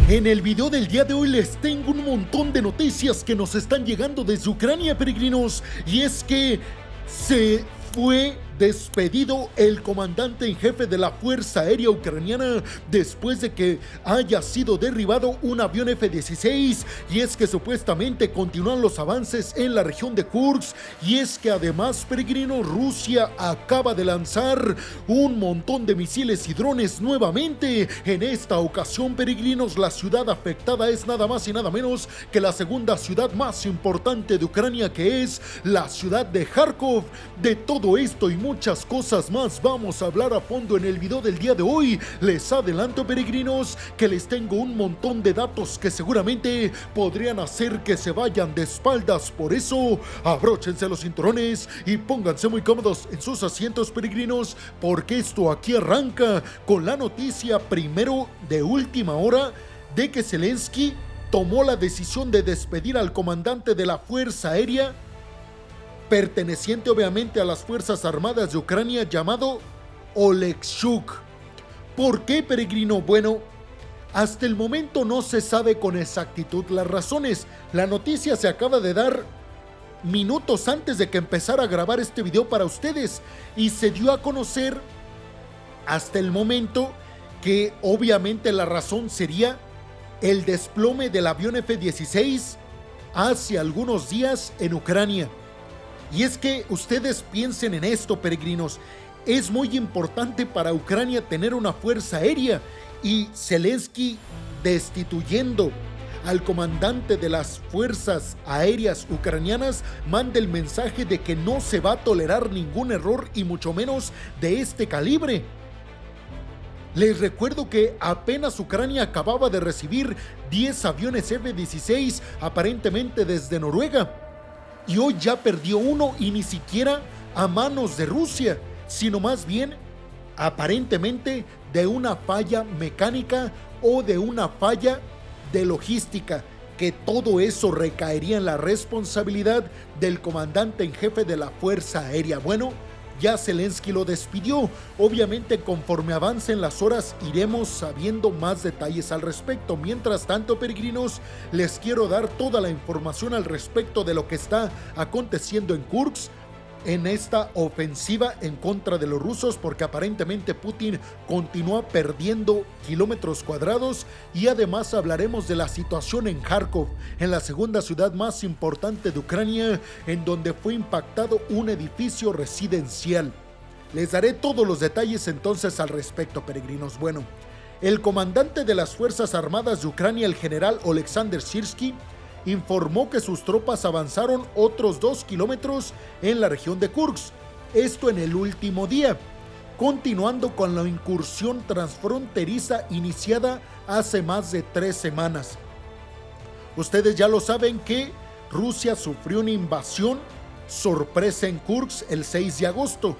En el video del día de hoy les tengo un montón de noticias que nos están llegando desde Ucrania, peregrinos, y es que se fue despedido el comandante en jefe de la Fuerza Aérea Ucraniana después de que haya sido derribado un avión F-16, y es que supuestamente continúan los avances en la región de Kursk, y es que además, peregrinos, Rusia acaba de lanzar un montón de misiles y drones nuevamente. En esta ocasión, peregrinos, la ciudad afectada es nada más y nada menos que la segunda ciudad más importante de Ucrania, que es la ciudad de Kharkov. De todo esto y muchas cosas más vamos a hablar a fondo en el video del día de hoy. Les adelanto, peregrinos, que les tengo un montón de datos que seguramente podrían hacer que se vayan de espaldas. Por eso, abróchense los cinturones y pónganse muy cómodos en sus asientos, peregrinos, porque esto aquí arranca con la noticia primero de última hora de que Zelensky tomó la decisión de despedir al comandante de la Fuerza Aérea, perteneciente obviamente a las Fuerzas Armadas de Ucrania, llamado Oleksiuk. ¿Por qué, peregrino? Bueno, hasta el momento no se sabe con exactitud las razones. La noticia se acaba de dar minutos antes de que empezara a grabar este video para ustedes, y se dio a conocer hasta el momento que obviamente la razón sería el desplome del avión F-16 hace algunos días en Ucrania. Y es que ustedes piensen en esto, peregrinos, es muy importante para Ucrania tener una fuerza aérea, y Zelensky destituyendo al comandante de las fuerzas aéreas ucranianas manda el mensaje de que no se va a tolerar ningún error, y mucho menos de este calibre. Les recuerdo que apenas Ucrania acababa de recibir 10 aviones F-16 aparentemente desde Noruega, y hoy ya perdió uno, y ni siquiera a manos de Rusia, sino más bien aparentemente de una falla mecánica o de una falla de logística, que todo eso recaería en la responsabilidad del comandante en jefe de la Fuerza Aérea. Bueno, ya Zelensky lo despidió. Obviamente, conforme avancen las horas iremos sabiendo más detalles al respecto. Mientras tanto, peregrinos, les quiero dar toda la información al respecto de lo que está aconteciendo en Kursk, en esta ofensiva en contra de los rusos, porque aparentemente Putin continúa perdiendo kilómetros cuadrados. Y además hablaremos de la situación en Kharkov, en la segunda ciudad más importante de Ucrania, en donde fue impactado un edificio residencial. Les daré todos los detalles entonces al respecto, peregrinos. Bueno, el comandante de las Fuerzas Armadas de Ucrania, el general Oleksandr Syrskyi, informó que sus tropas avanzaron otros 2 kilómetros en la región de Kursk, esto en el último día, continuando con la incursión transfronteriza iniciada hace más de 3 semanas. Ustedes ya lo saben que Rusia sufrió una invasión sorpresa en Kursk el 6 de agosto,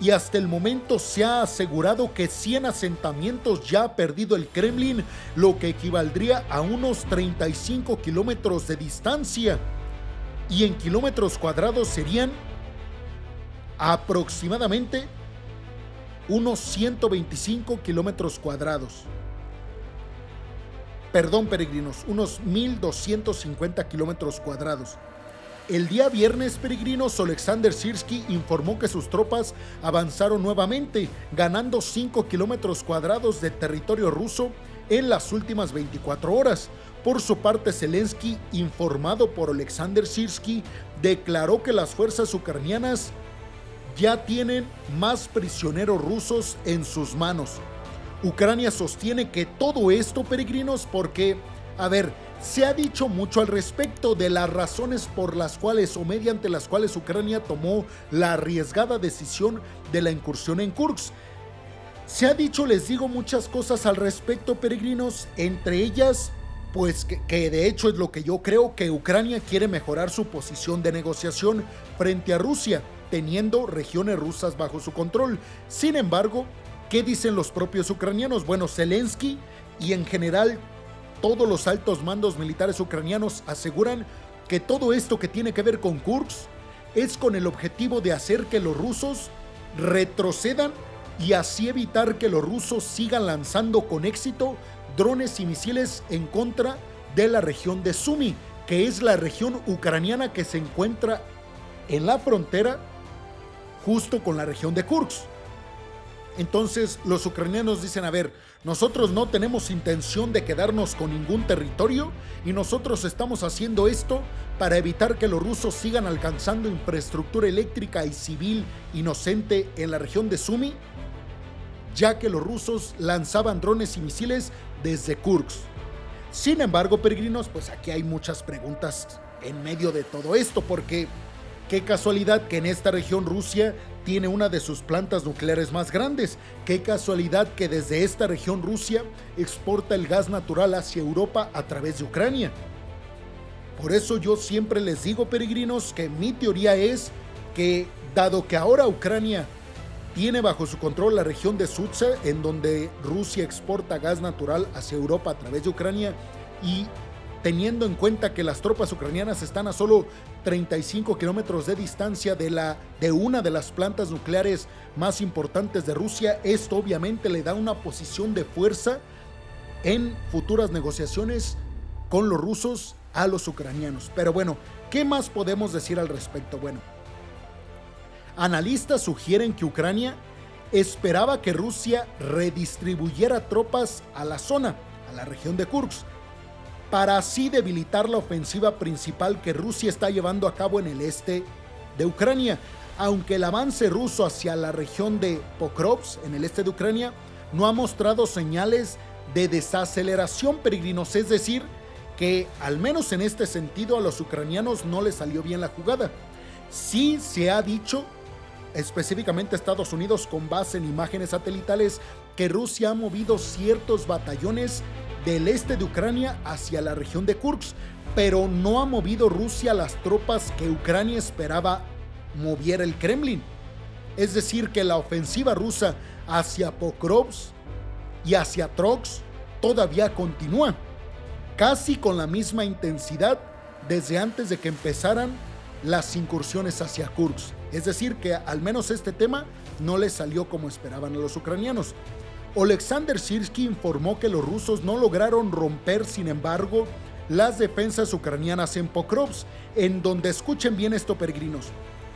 y hasta el momento se ha asegurado que 100 asentamientos ya ha perdido el Kremlin, lo que equivaldría a unos 35 kilómetros de distancia, y en kilómetros cuadrados serían aproximadamente unos 125 kilómetros cuadrados. Perdón, peregrinos, unos 1250 kilómetros cuadrados. El día viernes, peregrinos, Oleksandr Syrskyi informó que sus tropas avanzaron nuevamente, ganando 5 kilómetros cuadrados de territorio ruso en las últimas 24 horas. Por su parte, Zelensky, informado por Oleksandr Syrskyi, declaró que las fuerzas ucranianas ya tienen más prisioneros rusos en sus manos. Ucrania sostiene que todo esto, peregrinos, porque, se ha dicho mucho al respecto de las razones por las cuales o mediante las cuales Ucrania tomó la arriesgada decisión de la incursión en Kursk. Se ha dicho, les digo, muchas cosas al respecto, peregrinos, entre ellas, pues que de hecho es lo que yo creo, que Ucrania quiere mejorar su posición de negociación frente a Rusia, teniendo regiones rusas bajo su control. Sin embargo, ¿qué dicen los propios ucranianos? Bueno, Zelensky y en general todos los altos mandos militares ucranianos aseguran que todo esto que tiene que ver con Kursk es con el objetivo de hacer que los rusos retrocedan y así evitar que los rusos sigan lanzando con éxito drones y misiles en contra de la región de Sumy, que es la región ucraniana que se encuentra en la frontera justo con la región de Kursk. Entonces los ucranianos dicen, a ver, nosotros no tenemos intención de quedarnos con ningún territorio y nosotros estamos haciendo esto para evitar que los rusos sigan alcanzando infraestructura eléctrica y civil inocente en la región de Sumy, ya que los rusos lanzaban drones y misiles desde Kursk. Sin embargo, peregrinos, pues aquí hay muchas preguntas en medio de todo esto, porque qué casualidad que en esta región Rusia tiene una de sus plantas nucleares más grandes. Qué casualidad que desde esta región Rusia exporta el gas natural hacia Europa a través de Ucrania. Por eso yo siempre les digo, peregrinos, que mi teoría es que, dado que ahora Ucrania tiene bajo su control la región de Sutsa, en donde Rusia exporta gas natural hacia Europa a través de Ucrania, y teniendo en cuenta que las tropas ucranianas están a solo 35 kilómetros de distancia de una de las plantas nucleares más importantes de Rusia, esto obviamente le da una posición de fuerza en futuras negociaciones con los rusos a los ucranianos. Pero bueno, ¿qué más podemos decir al respecto? Bueno, analistas sugieren que Ucrania esperaba que Rusia redistribuyera tropas a la zona, a la región de Kursk, para así debilitar la ofensiva principal que Rusia está llevando a cabo en el este de Ucrania. Aunque el avance ruso hacia la región de Pokrovsk, en el este de Ucrania, no ha mostrado señales de desaceleración, peregrinos, es decir, que al menos en este sentido a los ucranianos no les salió bien la jugada. Sí se ha dicho, específicamente Estados Unidos con base en imágenes satelitales, que Rusia ha movido ciertos batallones del este de Ucrania hacia la región de Kursk, pero no ha movido Rusia las tropas que Ucrania esperaba moviera el Kremlin. Es decir, que la ofensiva rusa hacia Pokrovsk y hacia Troks todavía continúa, casi con la misma intensidad desde antes de que empezaran las incursiones hacia Kursk. Es decir, que al menos este tema no les salió como esperaban a los ucranianos. Oleksandr Syrskyi informó que los rusos no lograron romper, sin embargo, las defensas ucranianas en Pokrovsk, en donde, escuchen bien esto, peregrinos,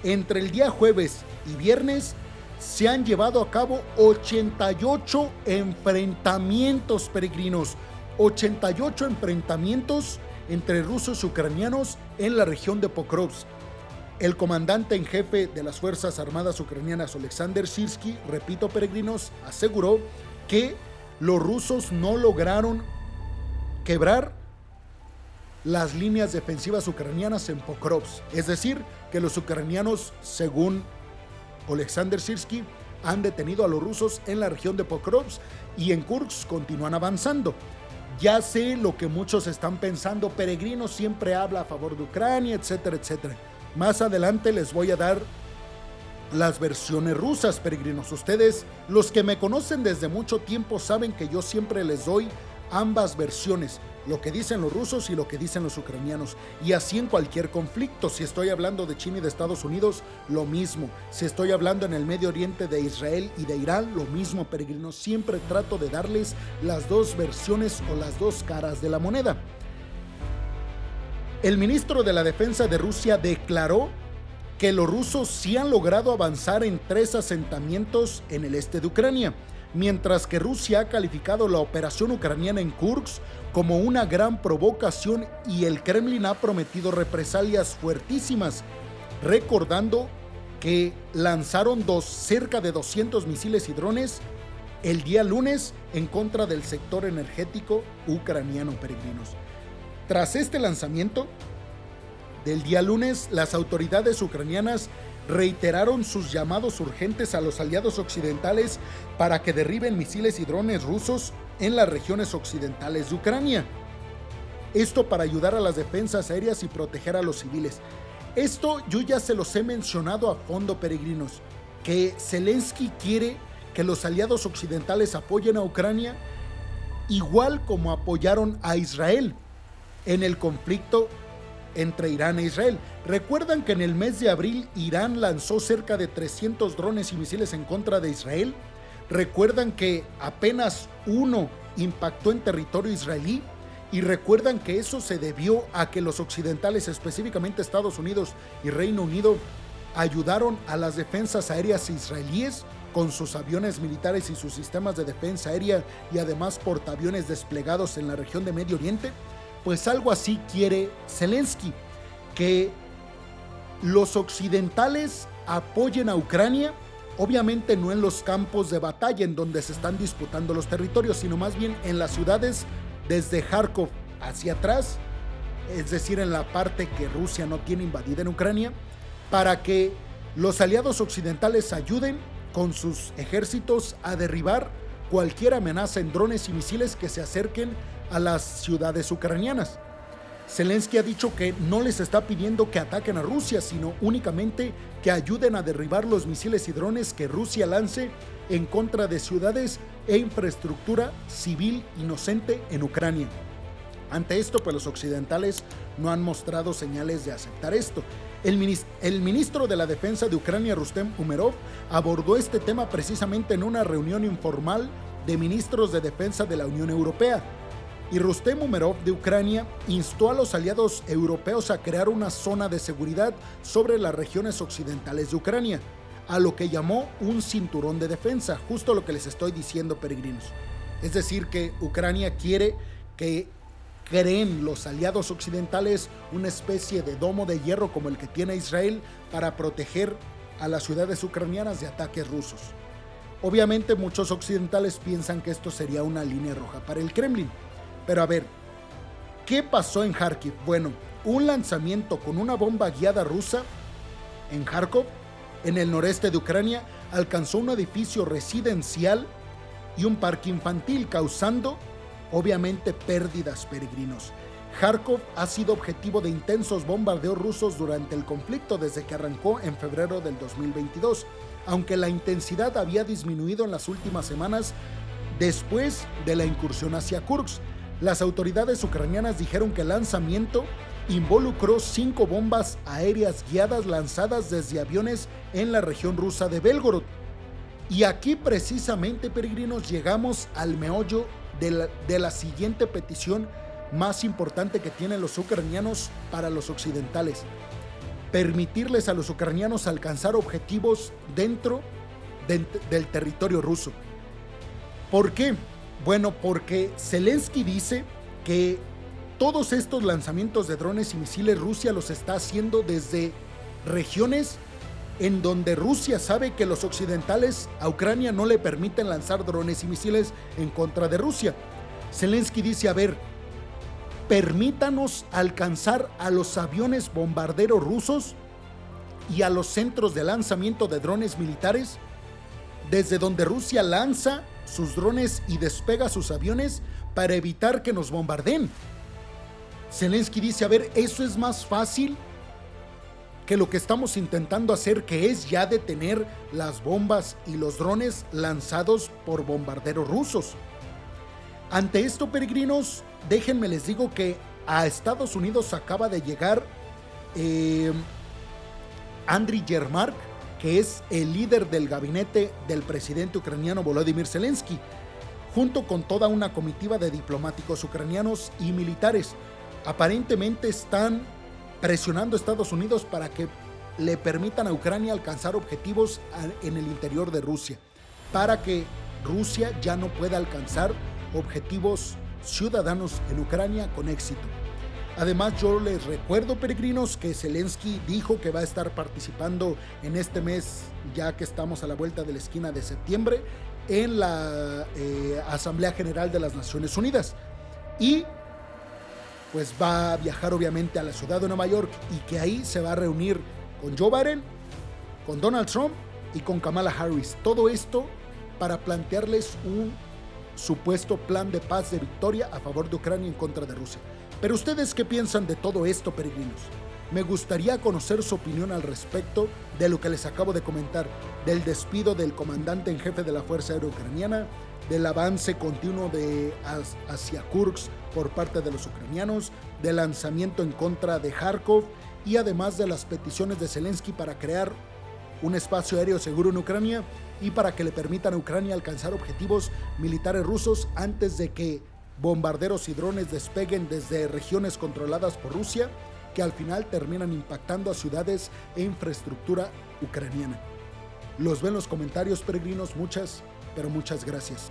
entre el día jueves y viernes se han llevado a cabo 88 enfrentamientos, peregrinos, 88 enfrentamientos entre rusos y ucranianos en la región de Pokrovsk. El comandante en jefe de las Fuerzas Armadas ucranianas, Oleksandr Syrskyi, repito, peregrinos, aseguró que los rusos no lograron quebrar las líneas defensivas ucranianas en Pokrovsk. Es decir, que los ucranianos, según Oleksandr Syrskyi, han detenido a los rusos en la región de Pokrovsk y en Kursk continúan avanzando. Ya sé lo que muchos están pensando, peregrinos siempre habla a favor de Ucrania, etcétera, etcétera. Más adelante les voy a dar las versiones rusas, peregrinos. Ustedes, los que me conocen desde mucho tiempo, saben que yo siempre les doy ambas versiones, lo que dicen los rusos y lo que dicen los ucranianos, y así en cualquier conflicto. Si estoy hablando de China y de Estados Unidos, lo mismo. Si estoy hablando en el Medio Oriente de Israel y de Irán, lo mismo, peregrinos. Siempre trato de darles las dos versiones o las dos caras de la moneda. El ministro de la Defensa de Rusia declaró que los rusos sí han logrado avanzar en 3 asentamientos en el este de Ucrania, mientras que Rusia ha calificado la operación ucraniana en Kursk como una gran provocación y el Kremlin ha prometido represalias fuertísimas, recordando que lanzaron cerca de 200 misiles y drones el día lunes en contra del sector energético ucraniano, peregrinos. Tras este lanzamiento del día lunes, las autoridades ucranianas reiteraron sus llamados urgentes a los aliados occidentales para que derriben misiles y drones rusos en las regiones occidentales de Ucrania. Esto para ayudar a las defensas aéreas y proteger a los civiles. Esto yo ya se los he mencionado a fondo, peregrinos, que Zelensky quiere que los aliados occidentales apoyen a Ucrania igual como apoyaron a Israel en el conflicto entre Irán e Israel. ¿Recuerdan que en el mes de abril Irán lanzó cerca de 300 drones y misiles en contra de Israel? ¿Recuerdan que apenas uno impactó en territorio israelí, y recuerdan que eso se debió a que los occidentales, específicamente Estados Unidos y Reino Unido, ayudaron a las defensas aéreas israelíes con sus aviones militares y sus sistemas de defensa aérea y además portaaviones desplegados en la región de Medio Oriente. Pues algo así quiere Zelensky, que los occidentales apoyen a Ucrania, obviamente no en los campos de batalla en donde se están disputando los territorios, sino más bien en las ciudades desde Kharkov hacia atrás, es decir, en la parte que Rusia no tiene invadida en Ucrania, para que los aliados occidentales ayuden con sus ejércitos a derribar cualquier amenaza en drones y misiles que se acerquen a las ciudades ucranianas. Zelensky ha dicho que no les está pidiendo que ataquen a Rusia, sino únicamente que ayuden a derribar los misiles y drones que Rusia lance en contra de ciudades e infraestructura civil inocente en Ucrania. Ante esto, pues los occidentales no han mostrado señales de aceptar esto. El ministro de la Defensa de Ucrania, Rustem Umerov, abordó este tema precisamente en una reunión informal de ministros de defensa de la Unión Europea. Y Rustem Umerov de Ucrania instó a los aliados europeos a crear una zona de seguridad sobre las regiones occidentales de Ucrania, a lo que llamó un cinturón de defensa, justo lo que les estoy diciendo, peregrinos. Es decir, que Ucrania quiere que creen los aliados occidentales una especie de domo de hierro como el que tiene Israel para proteger a las ciudades ucranianas de ataques rusos. Obviamente muchos occidentales piensan que esto sería una línea roja para el Kremlin. Pero a ver, ¿qué pasó en Kharkiv? Bueno, un lanzamiento con una bomba guiada rusa en Kharkov, en el noreste de Ucrania, alcanzó un edificio residencial y un parque infantil, causando obviamente pérdidas, peregrinos. Kharkov ha sido objetivo de intensos bombardeos rusos durante el conflicto desde que arrancó en febrero del 2022, aunque la intensidad había disminuido en las últimas semanas después de la incursión hacia Kursk. Las autoridades ucranianas dijeron que el lanzamiento involucró 5 bombas aéreas guiadas lanzadas desde aviones en la región rusa de Belgorod. Y aquí precisamente, peregrinos, llegamos al meollo de la siguiente petición más importante que tienen los ucranianos para los occidentales: permitirles a los ucranianos alcanzar objetivos dentro del territorio ruso. ¿Por qué? Bueno, porque Zelensky dice que todos estos lanzamientos de drones y misiles Rusia los está haciendo desde regiones en donde Rusia sabe que los occidentales a Ucrania no le permiten lanzar drones y misiles en contra de Rusia. Zelensky dice, a ver, permítanos alcanzar a los aviones bombarderos rusos y a los centros de lanzamiento de drones militares desde donde Rusia lanza sus drones y despega sus aviones para evitar que nos bombardeen. Zelensky dice, a ver, eso es más fácil que lo que estamos intentando hacer, que es ya detener las bombas y los drones lanzados por bombarderos rusos. Ante esto, peregrinos, déjenme les digo que a Estados Unidos acaba de llegar Andriy Yermak, que es el líder del gabinete del presidente ucraniano Volodymyr Zelensky, junto con toda una comitiva de diplomáticos ucranianos y militares. Aparentemente están presionando a Estados Unidos para que le permitan a Ucrania alcanzar objetivos en el interior de Rusia, para que Rusia ya no pueda alcanzar objetivos ciudadanos en Ucrania con éxito. Además, yo les recuerdo, peregrinos, que Zelensky dijo que va a estar participando en este mes, ya que estamos a la vuelta de la esquina de septiembre, en la Asamblea General de las Naciones Unidas. Y pues va a viajar obviamente a la ciudad de Nueva York, y que ahí se va a reunir con Joe Biden, con Donald Trump y con Kamala Harris. Todo esto para plantearles un supuesto plan de paz de victoria a favor de Ucrania en contra de Rusia. Pero ustedes, ¿qué piensan de todo esto, peregrinos? Me gustaría conocer su opinión al respecto de lo que les acabo de comentar, del despido del comandante en jefe de la Fuerza Aérea Ucraniana, del avance continuo hacia Kursk por parte de los ucranianos, del lanzamiento en contra de Kharkov, y además de las peticiones de Zelensky para crear un espacio aéreo seguro en Ucrania y para que le permitan a Ucrania alcanzar objetivos militares rusos antes de que bombarderos y drones despeguen desde regiones controladas por Rusia, que al final terminan impactando a ciudades e infraestructura ucraniana. Los veo en los comentarios, peregrinos. Muchas, pero muchas gracias.